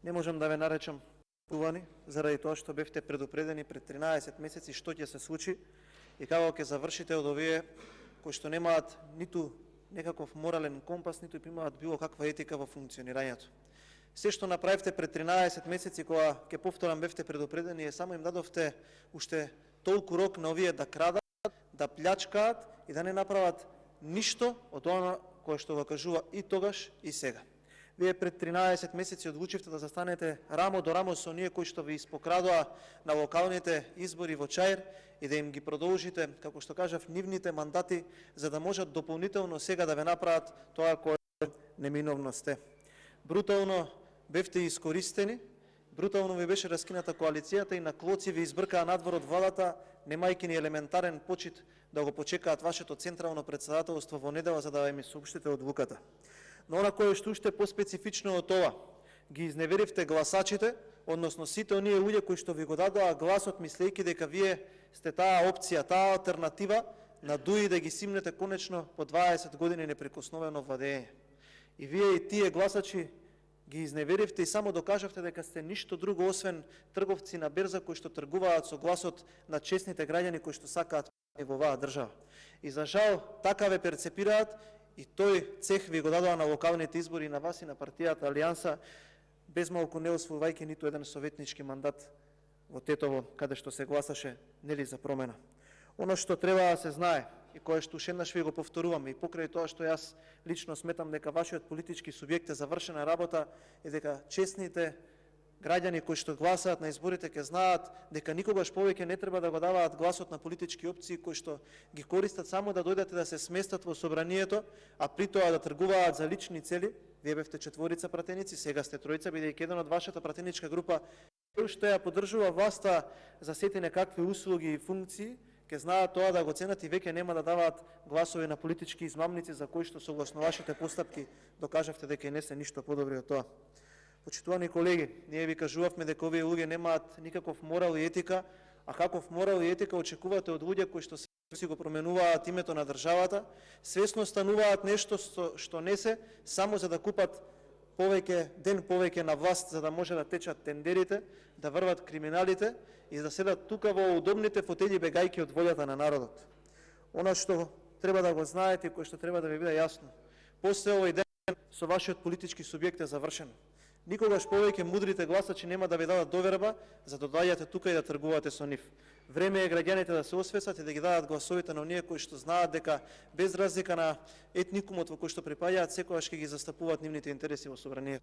Не можам да ве наречам пувани, заради тоа што бевте предупредени пред 13 месеци што ќе се случи и како ќе завршите од овие кои што немаат ниту некаков морален компас, ниту имаат било каква етика во функционирањето. Се што направивте пред 13 месеци, кога, ќе повторам, бевте предупредени, само им дадовте уште толку рок на овие да крадат, да плячкаат и да не направат ништо од она кое што го кажува и тогаш и сега. Вие пред 13 месеци одлучивте да застанете рамо до рамо со оние кои што ви испокрадоа на локалните избори во Чаир и да им ги продолжите, како што кажав, нивните мандати, за да можат дополнително сега да ве направат тоа кое неминовно сте. Брутално бевте искористени, брутално ви беше раскината коалицијата и на клоци ви избркаа надвор од владата, немајки ни елементарен почит да го почекаат вашето централно председателство во недела за да им сообщите одлуката. Но она кое што уште поспецифично од тоа, ги изневеривте гласачите, односно сите оние луѓе кои што ви го дадоа гласот, мислејќи дека вие сте таа опција, таа алтернатива на дуи да ги симнете конечно по 20 години неприкосновено владење. И вие и тие гласачи ги изневеривте и само докажавте дека сте ништо друго освен трговци на берза кои што тргуваат со гласот на честните граѓани кои што сакаат во оваа држава. И за жал така ве перцепираат и тој цех ви го дадоа на локалните избори на вас и на партијата Алијанса, без малку не освојувајќи ниту еден советнички мандат во Тетово, каде што се гласаше нели за промена. Оно што треба да се знае и кое што уште еднаш ви го повторувам и покрај тоа што јас лично сметам дека вашиот политички субјект е завршена работа и дека честните граѓани кои што гласаат на изборите ќе знаат дека никогаш повеќе не треба да го даваат гласот на политички опции кои што ги користат само да дојдат и да се сместат во собранието, а при тоа да тргуваат за лични цели. Вие бевте 4 пратеници, сега сте 3, бидејќи еден од вашата пратеничка група што ја поддржува власта за сети некакви услуги и функции, ќе знаат тоа да го ценат и веќе нема да даваат гласови на политички измамници за кои што согласно вашите постапки докажавте дека и не се ништо подобри од тоа. Почитувани колеги, ние ви кажувавме дека овие луѓе немаат никаков морал и етика, а каков морал и етика очекувате од луѓе кои што си го променуваат името на државата, свесно стануваат нешто што не се, само за да купат ден повеќе на власт, за да може да течат тендерите, да врват криминалите и да седат тука во удобните фотели бегајки од волјата на народот. Она што треба да го знаете и кое што треба да ви биде јасно, после овој ден со вашиот политички субјект е завршен. Никогаш повеќе мудрите гласачи нема да ви дадат доверба за да доаѓате тука и да тргувате со нив. Време е граѓаните да се освесат и да ги дадат гласовите на оние кои што знаат дека без разлика на етникумот во кој што припаѓаат, секогаш ќе ги застапуваат нивните интереси во собранието.